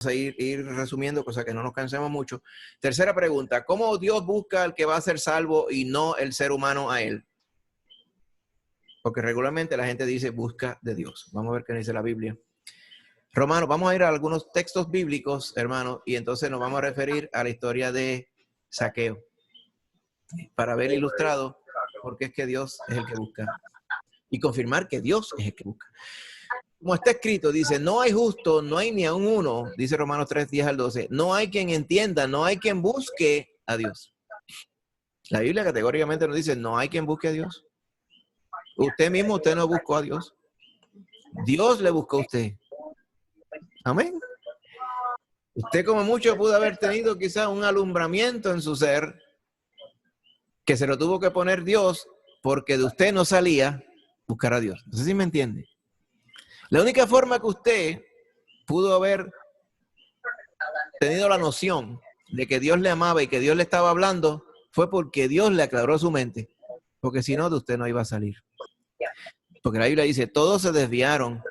a ir resumiendo, cosa que no nos cansemos mucho. Tercera pregunta, ¿cómo Dios busca al que va a ser salvo y no el ser humano a él? Porque regularmente la gente dice busca de Dios. Vamos a ver qué dice la Biblia. Romanos, vamos a ir a algunos textos bíblicos, hermanos, y entonces nos vamos a referir a la historia de Zaqueo, para ver ilustrado por qué es que Dios es el que busca y confirmar que Dios es el que busca. Como está escrito, dice, no hay justo, no hay ni aun uno, dice Romanos 3, 10 al 12, no hay quien entienda, no hay quien busque a Dios. La Biblia categóricamente nos dice, no hay quien busque a Dios. Usted mismo, usted no buscó a Dios. Dios le buscó a usted. Amén. Usted como mucho pudo haber tenido quizás un alumbramiento en su ser que se lo tuvo que poner Dios porque de usted no salía buscar a Dios. No sé si me entiende. La única forma que usted pudo haber tenido la noción de que Dios le amaba y que Dios le estaba hablando fue porque Dios le aclaró su mente. Porque si no, de usted no iba a salir. Porque la Biblia dice, todos se desviaron,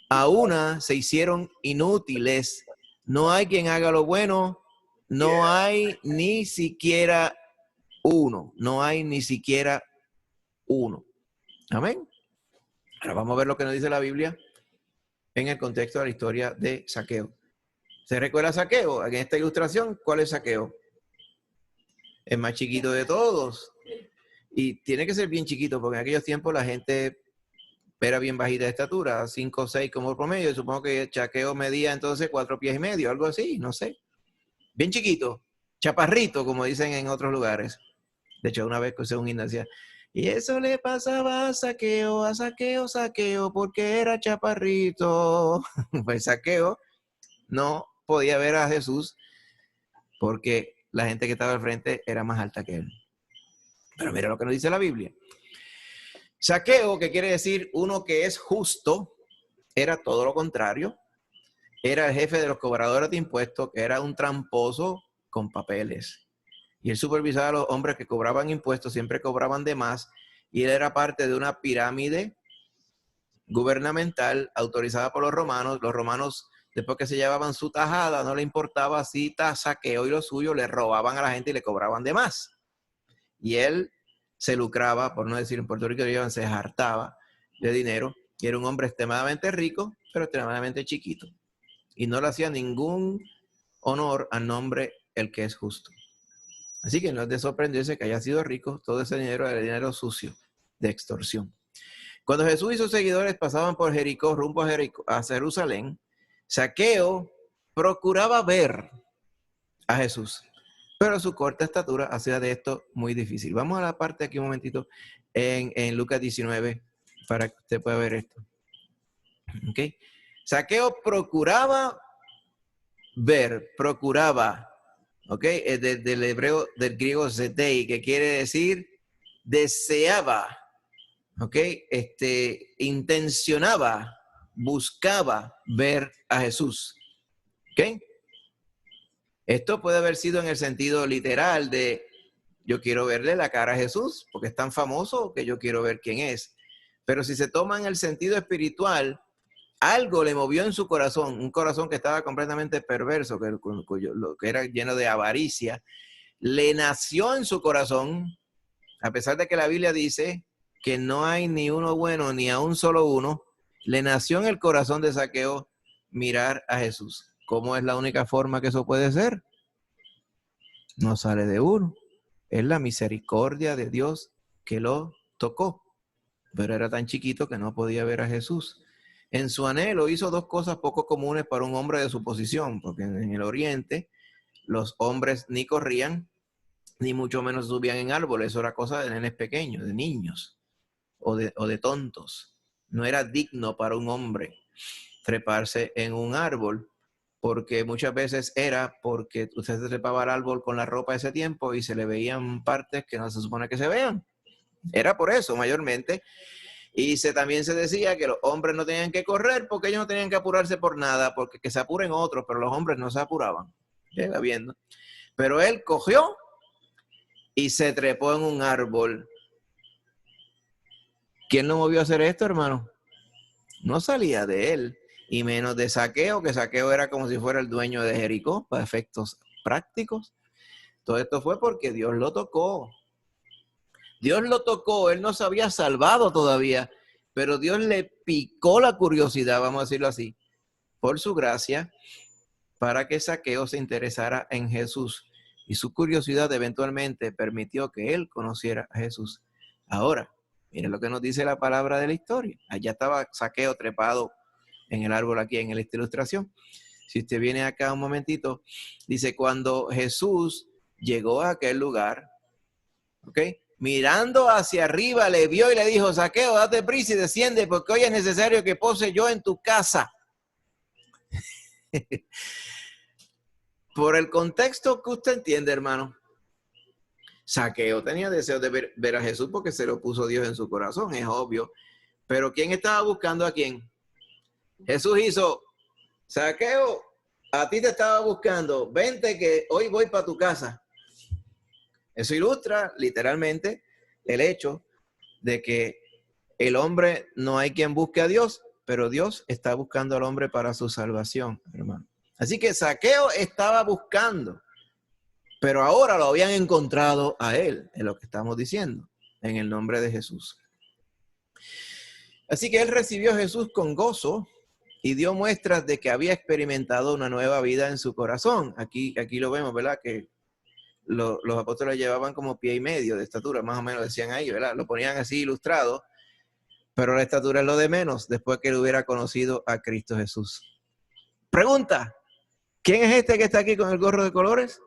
a una se hicieron inútiles. No hay quien haga lo bueno, no hay ni siquiera uno. No hay ni siquiera uno. Amén. Ahora vamos a ver lo que nos dice la Biblia en el contexto de la historia de Zaqueo. ¿Se recuerda Zaqueo? En esta ilustración, ¿cuál es Zaqueo? El más chiquito de todos. Y tiene que ser bien chiquito, porque en aquellos tiempos la gente era bien bajita de estatura, 5 o 6 como promedio. Supongo que Zaqueo medía entonces 4 pies y medio, algo así, no sé. Bien chiquito, chaparrito, como dicen en otros lugares. De hecho, una vez que usé un gimnasia, y eso le pasaba a Zaqueo, Zaqueo, porque era chaparrito. Pues Zaqueo no podía ver a Jesús porque la gente que estaba al frente era más alta que él. Pero mira lo que nos dice la Biblia. Zaqueo, que quiere decir uno que es justo, era todo lo contrario. Era el jefe de los cobradores de impuestos, que era un tramposo con papeles. Y él supervisaba a los hombres que cobraban impuestos, siempre cobraban de más. Y él era parte de una pirámide gubernamental autorizada por los romanos. Los romanos, después que se llevaban su tajada, no le importaba si Zaqueo y lo suyo, le robaban a la gente y le cobraban de más. Y él se lucraba, por no decir en Puerto Rico, se hartaba de dinero. Y era un hombre extremadamente rico, pero extremadamente chiquito. Y no le hacía ningún honor al nombre el que es justo. Así que no es de sorprenderse que haya sido rico. Todo ese dinero era dinero sucio, de extorsión. Cuando Jesús y sus seguidores pasaban por Jericó, rumbo a Jerusalén, Zaqueo procuraba ver a Jesús, pero su corta estatura hacía de esto muy difícil. Vamos a la parte aquí un momentito en Lucas 19 para que usted pueda ver esto. ¿Okay? Zaqueo procuraba ver, ¿ok? Del hebreo, del griego zetei, que quiere decir deseaba, ¿ok? Intencionaba, buscaba ver a Jesús, ¿ok? Esto puede haber sido en el sentido literal de yo quiero verle la cara a Jesús porque es tan famoso que yo quiero ver quién es. Pero si se toma en el sentido espiritual, algo le movió en su corazón, un corazón que estaba completamente perverso, que era lleno de avaricia, le nació en su corazón, a pesar de que la Biblia dice que no hay ni uno bueno, ni a un solo uno, le nació en el corazón de Zaqueo mirar a Jesús. ¿Cómo es la única forma que eso puede ser? No sale de uno. Es la misericordia de Dios que lo tocó. Pero era tan chiquito que no podía ver a Jesús. En su anhelo hizo dos cosas poco comunes para un hombre de su posición, porque en el oriente los hombres ni corrían, ni mucho menos subían en árboles. Eso era cosa de nenes pequeños, de niños o de tontos. No era digno para un hombre treparse en un árbol, porque muchas veces era porque usted se trepaba al árbol con la ropa de ese tiempo y se le veían partes que no se supone que se vean. Era por eso mayormente. Y también se decía que los hombres no tenían que correr porque ellos no tenían que apurarse por nada, porque que se apuren otros, pero los hombres no se apuraban. Llega viendo. Pero él cogió y se trepó en un árbol. ¿Quién lo movió a hacer esto, hermano? No salía de él. y menos de Zaqueo, que Zaqueo era como si fuera el dueño de Jericó, para efectos prácticos. Todo esto fue porque Dios lo tocó. Dios lo tocó, él no se había salvado todavía, pero Dios le picó la curiosidad, vamos a decirlo así, por su gracia, para que Zaqueo se interesara en Jesús. Y su curiosidad eventualmente permitió que él conociera a Jesús. Ahora, miren lo que nos dice la palabra de la historia. Allá estaba Zaqueo trepado en el árbol aquí en esta ilustración. Si usted viene acá un momentito, dice, cuando Jesús llegó a aquel lugar, ¿ok? Mirando hacia arriba, le vio y le dijo, Zaqueo, date prisa y desciende, porque hoy es necesario que pose yo en tu casa. Por el contexto que usted entiende, hermano, Zaqueo tenía deseo de ver a Jesús porque se lo puso Dios en su corazón, es obvio. Pero ¿quién estaba buscando a quién? Jesús hizo, Zaqueo, a ti te estaba buscando, vente que hoy voy para tu casa. Eso ilustra literalmente el hecho de que el hombre no hay quien busque a Dios, pero Dios está buscando al hombre para su salvación, hermano. Así que Zaqueo estaba buscando, pero ahora lo habían encontrado a él, es lo que estamos diciendo, en el nombre de Jesús. Así que él recibió a Jesús con gozo y dio muestras de que había experimentado una nueva vida en su corazón. Aquí lo vemos, ¿verdad? Que los apóstoles llevaban como 1,5 pies de estatura, más o menos decían ahí, ¿verdad? Lo ponían así ilustrado, pero la estatura es lo de menos después que él hubiera conocido a Cristo Jesús. Pregunta, ¿quién es este que está aquí con el gorro de colores?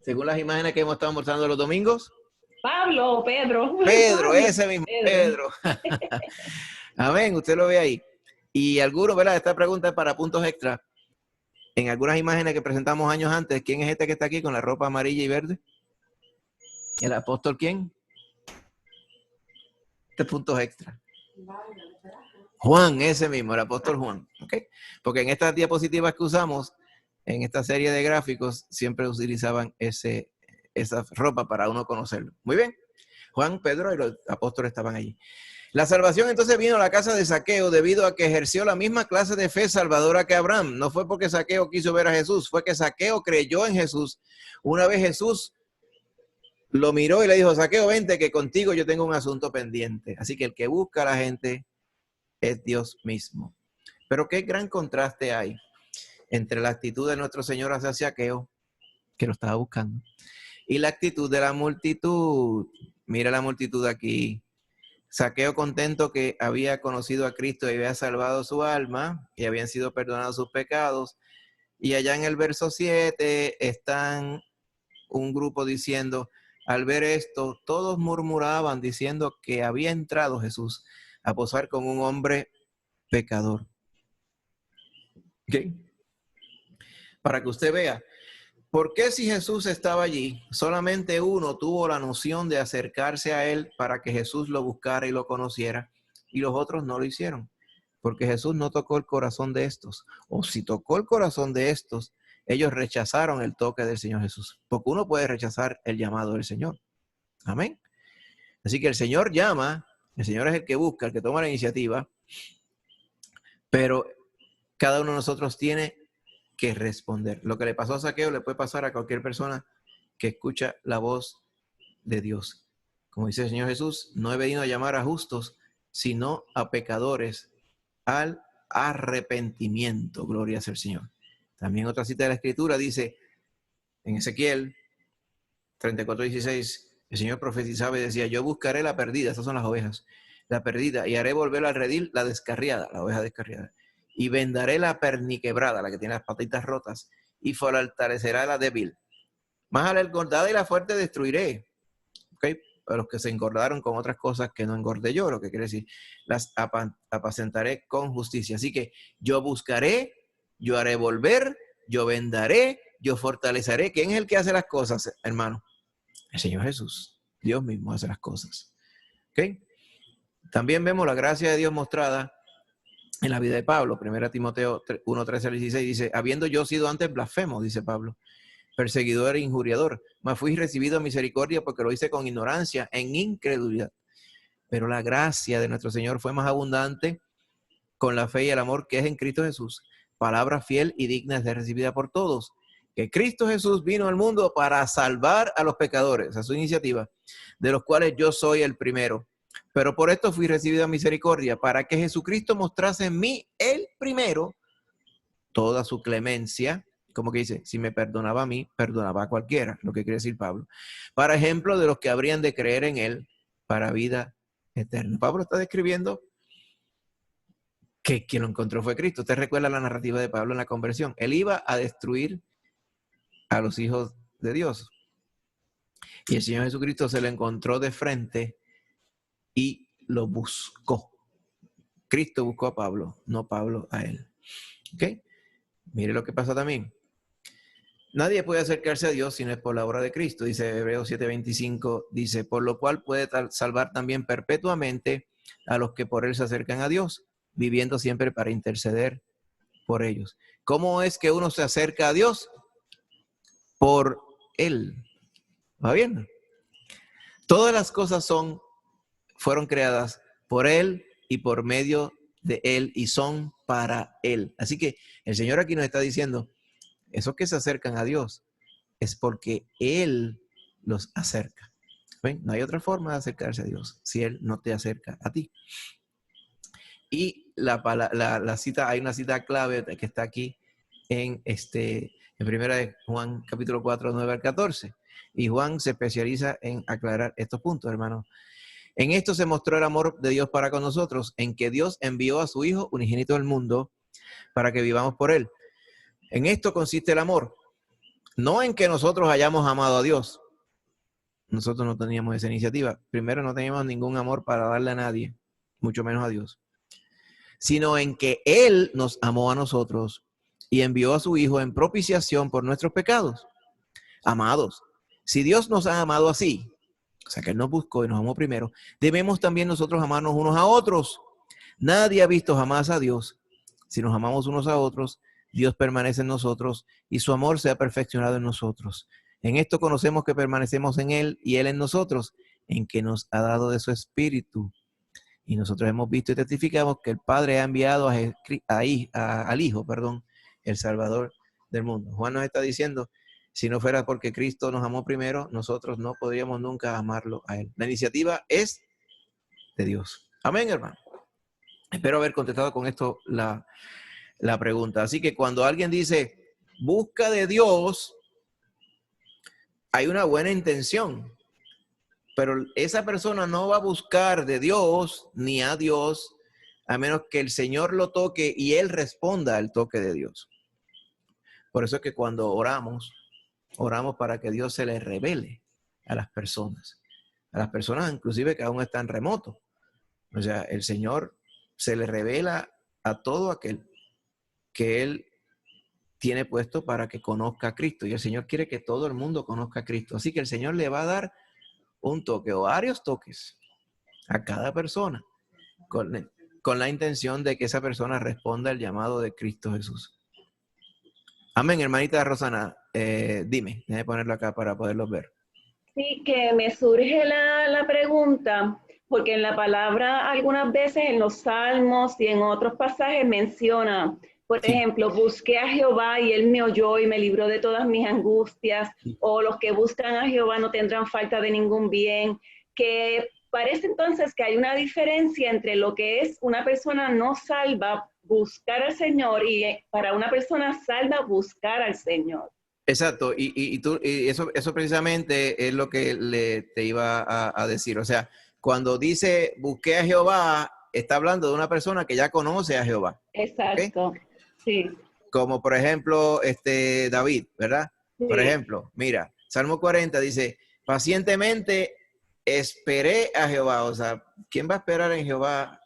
Según las imágenes que hemos estado mostrando los domingos. Pablo o Pedro. Pedro, Pablo. ese mismo, Pedro. Amén, usted lo ve ahí. Y algunos, ¿verdad? Esta pregunta es para puntos extra. En algunas imágenes que presentamos años antes, ¿quién es este que está aquí con la ropa amarilla y verde? ¿El apóstol quién? Este puntos extra. Juan, ese mismo, el apóstol Juan. ¿Okay? Porque en estas diapositivas que usamos, en esta serie de gráficos, siempre utilizaban esa ropa para uno conocerlo. Muy bien. Juan, Pedro y los apóstoles estaban allí. La salvación entonces vino a la casa de Zaqueo debido a que ejerció la misma clase de fe salvadora que Abraham. No fue porque Zaqueo quiso ver a Jesús, fue que Zaqueo creyó en Jesús. Una vez Jesús lo miró y le dijo, Zaqueo, vente que contigo yo tengo un asunto pendiente. Así que el que busca a la gente es Dios mismo. Pero qué gran contraste hay entre la actitud de nuestro Señor hacia Zaqueo, que lo estaba buscando, y la actitud de la multitud. Mira la multitud aquí. Zaqueo contento que había conocido a Cristo y había salvado su alma y habían sido perdonados sus pecados. Y allá en el verso 7 están un grupo diciendo, al ver esto, todos murmuraban diciendo que había entrado Jesús a posar con un hombre pecador. ¿Okay? Para que usted vea, ¿por qué si Jesús estaba allí, solamente uno tuvo la noción de acercarse a él para que Jesús lo buscara y lo conociera, y los otros no lo hicieron? Porque Jesús no tocó el corazón de estos, o si tocó el corazón de estos, ellos rechazaron el toque del Señor Jesús, porque uno puede rechazar el llamado del Señor. Amén. Así que el Señor llama, el Señor es el que busca, el que toma la iniciativa, pero cada uno de nosotros tiene que responder. Lo que le pasó a Zaqueo le puede pasar a cualquier persona que escucha la voz de Dios. Como dice el Señor Jesús, no he venido a llamar a justos, sino a pecadores al arrepentimiento. Gloria sea el Señor. También otra cita de la Escritura dice, en Ezequiel 34:16, el Señor profetizaba y decía, yo buscaré la perdida, estas son las ovejas, la perdida, y haré volver al redil la descarriada, la oveja descarriada. Y vendaré la perniquebrada, la que tiene las patitas rotas, y fortalecerá la débil. Más a la engordada y la fuerte destruiré. ¿Okay? A los que se engordaron con otras cosas que no engordé yo, lo que quiere decir, las apacentaré con justicia. Así que yo buscaré, yo haré volver, yo vendaré, yo fortaleceré. ¿Quién es el que hace las cosas, hermano? El Señor Jesús. Dios mismo hace las cosas. ¿Okay? También vemos la gracia de Dios mostrada en la vida de Pablo. 1 Timoteo 1:13-16 dice, habiendo yo sido antes blasfemo, dice Pablo, perseguidor e injuriador, mas fui recibido misericordia porque lo hice con ignorancia, en incredulidad. Pero la gracia de nuestro Señor fue más abundante con la fe y el amor que es en Cristo Jesús, palabra fiel y digna de ser recibida por todos, que Cristo Jesús vino al mundo para salvar a los pecadores, a su iniciativa, de los cuales yo soy el primero. Pero por esto fui recibido a misericordia, para que Jesucristo mostrase en mí el primero toda su clemencia, como que dice, si me perdonaba a mí, perdonaba a cualquiera, lo que quiere decir Pablo, para ejemplo de los que habrían de creer en él para vida eterna. Pablo está describiendo que quien lo encontró fue Cristo. Usted recuerda la narrativa de Pablo en la conversión. Él iba a destruir a los hijos de Dios. Y el Señor Jesucristo se lo encontró de frente y lo buscó. Cristo buscó a Pablo, no Pablo a él. ¿Ok? Mire lo que pasa también. Nadie puede acercarse a Dios si no es por la obra de Cristo. Dice Hebreos 7:25, dice, por lo cual puede salvar también perpetuamente a los que por él se acercan a Dios, viviendo siempre para interceder por ellos. ¿Cómo es que uno se acerca a Dios? Por él. ¿Va bien? Todas las cosas fueron creadas por él y por medio de él y son para él. Así que el Señor aquí nos está diciendo, esos que se acercan a Dios es porque él los acerca. ¿Ven? No hay otra forma de acercarse a Dios si él no te acerca a ti. Y la cita, hay una cita clave que está aquí en primera de Juan capítulo 4, 9 al 14. Y Juan se especializa en aclarar estos puntos, hermanos. En esto se mostró el amor de Dios para con nosotros, en que Dios envió a su Hijo unigénito al mundo para que vivamos por él. En esto consiste el amor, no en que nosotros hayamos amado a Dios. Nosotros no teníamos esa iniciativa. Primero, no teníamos ningún amor para darle a nadie, mucho menos a Dios. Sino en que Él nos amó a nosotros y envió a su Hijo en propiciación por nuestros pecados. Amados, si Dios nos ha amado así, o sea que Él nos buscó y nos amó primero, debemos también nosotros amarnos unos a otros. Nadie ha visto jamás a Dios. Si nos amamos unos a otros, Dios permanece en nosotros y su amor se ha perfeccionado en nosotros. En esto conocemos que permanecemos en Él y Él en nosotros, en que nos ha dado de su Espíritu. Y nosotros hemos visto y testificamos que el Padre ha enviado al Hijo, el Salvador del mundo. Juan nos está diciendo, si no fuera porque Cristo nos amó primero, nosotros no podríamos nunca amarlo a Él. La iniciativa es de Dios. Amén, hermano. Espero haber contestado con esto la pregunta. Así que cuando alguien dice, busca de Dios, hay una buena intención. Pero esa persona no va a buscar de Dios ni a Dios a menos que el Señor lo toque y Él responda al toque de Dios. Por eso es que cuando oramos para que Dios se le revele a las personas inclusive que aún están remotos. O sea, el Señor se le revela a todo aquel que Él tiene puesto para que conozca a Cristo. Y el Señor quiere que todo el mundo conozca a Cristo. Así que el Señor le va a dar un toque o varios toques a cada persona con la intención de que esa persona responda al llamado de Cristo Jesús. Amén, hermanita Rosana. Dime, déjame ponerlo acá para poderlos ver. Sí, que me surge la pregunta, porque en la palabra algunas veces en los salmos y en otros pasajes menciona, por ejemplo, busqué a Jehová y él me oyó y me libró de todas mis angustias, o los que buscan a Jehová no tendrán falta de ningún bien, que parece entonces que hay una diferencia entre lo que es una persona no salva, buscar al Señor, y para una persona salva, buscar al Señor. Exacto, y eso precisamente es lo que te iba a decir. O sea, cuando dice busqué a Jehová, está hablando de una persona que ya conoce a Jehová. Exacto, ¿okay? Sí. Como por ejemplo, David, ¿verdad? Sí. Por ejemplo, mira, Salmo 40 dice, pacientemente esperé a Jehová. O sea, ¿quién va a esperar en Jehová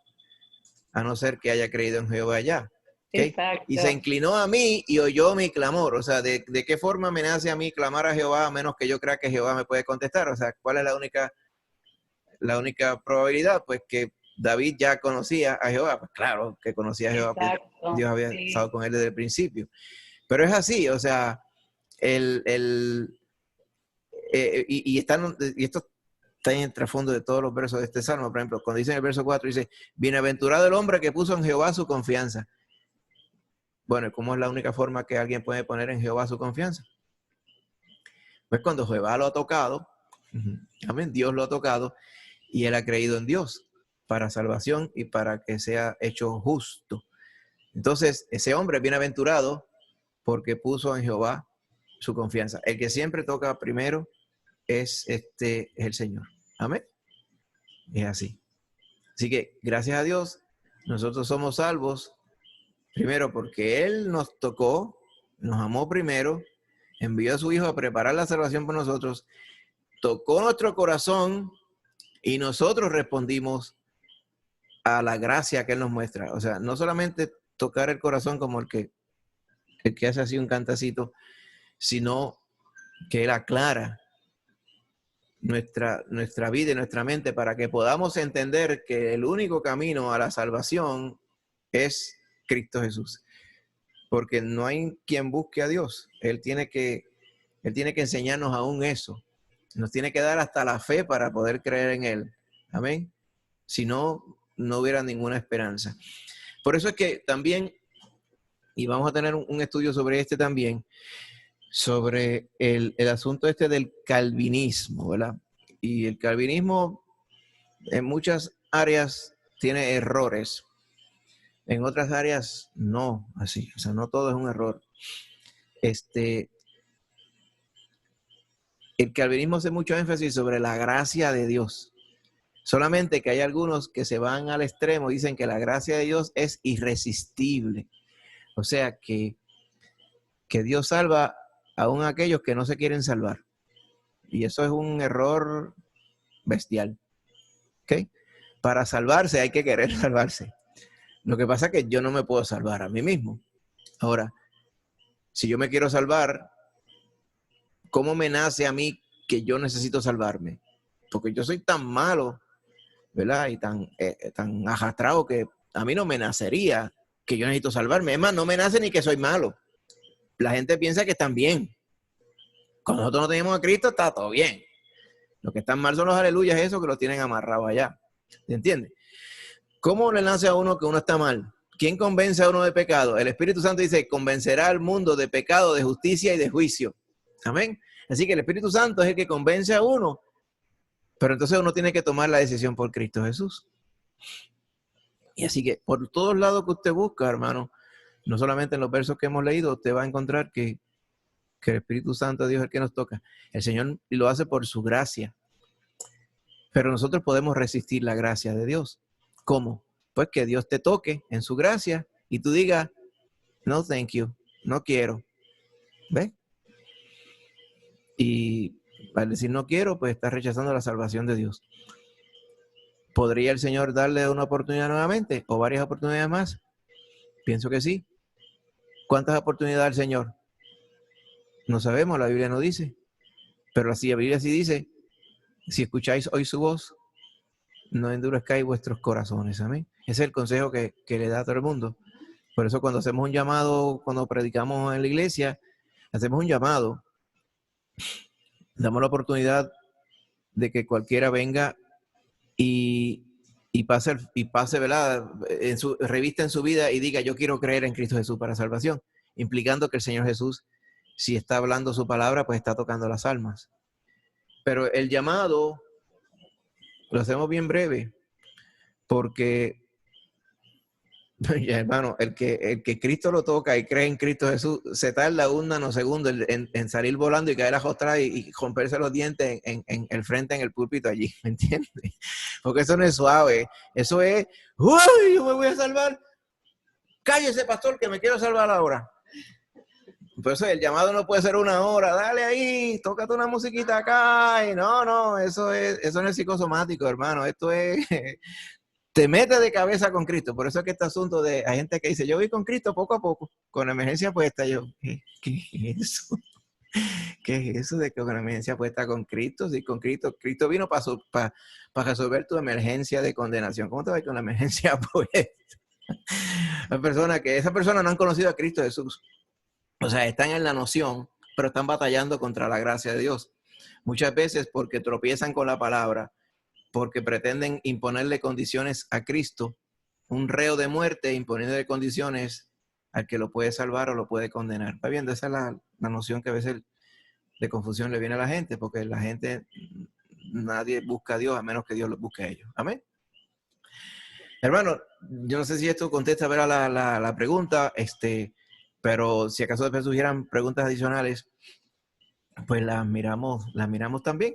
a no ser que haya creído en Jehová ya? ¿Okay? Exacto. Y se inclinó a mí y oyó mi clamor. O sea, ¿de qué forma me nace a mí clamar a Jehová a menos que yo crea que Jehová me puede contestar? O sea, ¿cuál es la única probabilidad? Pues que David ya conocía a Jehová. Pues claro que conocía a Jehová, porque Dios había estado con él desde el principio. Pero es así, o sea, y esto está en el trasfondo de todos los versos de este salmo. Por ejemplo, cuando dice en el verso 4, dice, bienaventurado el hombre que puso en Jehová su confianza. Bueno, ¿cómo es la única forma que alguien puede poner en Jehová su confianza? Pues cuando Jehová lo ha tocado, amén, Dios lo ha tocado y él ha creído en Dios para salvación y para que sea hecho justo. Entonces, ese hombre es bienaventurado porque puso en Jehová su confianza. El que siempre toca primero es el Señor. Amén. Es así. Así que, gracias a Dios, nosotros somos salvos, primero porque Él nos tocó, nos amó primero, envió a su Hijo a preparar la salvación por nosotros, tocó nuestro corazón y nosotros respondimos a la gracia que Él nos muestra. O sea, no solamente tocar el corazón como el que hace así un cantacito, sino que Él aclara nuestra vida y nuestra mente para que podamos entender que el único camino a la salvación es Cristo Jesús. Porque no hay quien busque a Dios. Él tiene que enseñarnos aún eso. Nos tiene que dar hasta la fe para poder creer en Él. Amén. Si no, no hubiera ninguna esperanza. Por eso es que también, y vamos a tener un estudio sobre este también, sobre el asunto del calvinismo, ¿verdad? Y el calvinismo en muchas áreas tiene errores, en otras áreas no, así, o sea, no todo es un error. El calvinismo hace mucho énfasis sobre la gracia de Dios. Solamente que hay algunos que se van al extremo y dicen que la gracia de Dios es irresistible. O sea, que Dios salva aún a aquellos que no se quieren salvar. Y eso es un error bestial. ¿Ok? Para salvarse hay que querer salvarse. Lo que pasa es que yo no me puedo salvar a mí mismo. Ahora, si yo me quiero salvar, ¿cómo me nace a mí que yo necesito salvarme? Porque yo soy tan malo, ¿verdad? Y tan arrastrado que a mí no me nacería que yo necesito salvarme. Es más, no me nace ni que soy malo. La gente piensa que están bien. Cuando nosotros no tenemos a Cristo, está todo bien. Lo que están mal son los aleluyas, esos que los tienen amarrados allá. ¿Se entiende? ¿Cómo le nace a uno que uno está mal? ¿Quién convence a uno de pecado? El Espíritu Santo dice, convencerá al mundo de pecado, de justicia y de juicio. Amén. Así que el Espíritu Santo es el que convence a uno. Pero entonces uno tiene que tomar la decisión por Cristo Jesús. Y así que por todos lados que usted busca, hermano, no solamente en los versos que hemos leído, usted va a encontrar que el Espíritu Santo de Dios es el que nos toca. El Señor lo hace por su gracia. Pero nosotros podemos resistir la gracia de Dios. ¿Cómo? Pues que Dios te toque en su gracia y tú digas, no, thank you, no quiero. ¿Ves? Y al decir no quiero, pues estás rechazando la salvación de Dios. ¿Podría el Señor darle una oportunidad nuevamente o varias oportunidades más? Pienso que sí. ¿Cuántas oportunidades da el Señor? No sabemos, la Biblia no dice. Pero así la Biblia sí dice, si escucháis hoy su voz, no endurezcáis vuestros corazones. Amén. Ese es el consejo que le da a todo el mundo. Por eso cuando hacemos un llamado, cuando predicamos en la iglesia, hacemos un llamado. Damos la oportunidad de que cualquiera venga y pase, ¿verdad? Revista en su vida y diga, yo quiero creer en Cristo Jesús para salvación. Implicando que el Señor Jesús, si está hablando su palabra, pues está tocando las almas. Pero el llamado lo hacemos bien breve, porque, hermano, el que Cristo lo toca y cree en Cristo Jesús, se tarda un nanosegundo en salir volando y caer atrás y romperse los dientes en el frente, en el púlpito allí, ¿me entiendes? Porque eso no es suave, eso es, ¡uy, yo me voy a salvar! Cállese, pastor, que me quiero salvar ahora. Por eso el llamado no puede ser 1 hora, dale ahí, tócate una musiquita acá, y no, eso no es psicosomático, hermano, esto es, te metes de cabeza con Cristo. Por eso es que este asunto hay gente que dice, yo voy con Cristo poco a poco, con la emergencia puesta. Yo, ¿qué es eso? ¿Qué es eso de que con la emergencia puesta con Cristo? Sí, con Cristo vino para resolver tu emergencia de condenación. ¿Cómo te va con la emergencia puesta? Esas personas no han conocido a Cristo Jesús. O sea, están en la noción, pero están batallando contra la gracia de Dios. Muchas veces porque tropiezan con la palabra, porque pretenden imponerle condiciones a Cristo, un reo de muerte, imponiéndole condiciones al que lo puede salvar o lo puede condenar. ¿Está viendo? Esa es la noción que a veces de confusión le viene a la gente, porque la gente, nadie busca a Dios a menos que Dios los busque a ellos. Amén. Hermano, yo no sé si esto contesta la pregunta, pero si acaso después surgieran preguntas adicionales, pues las miramos también.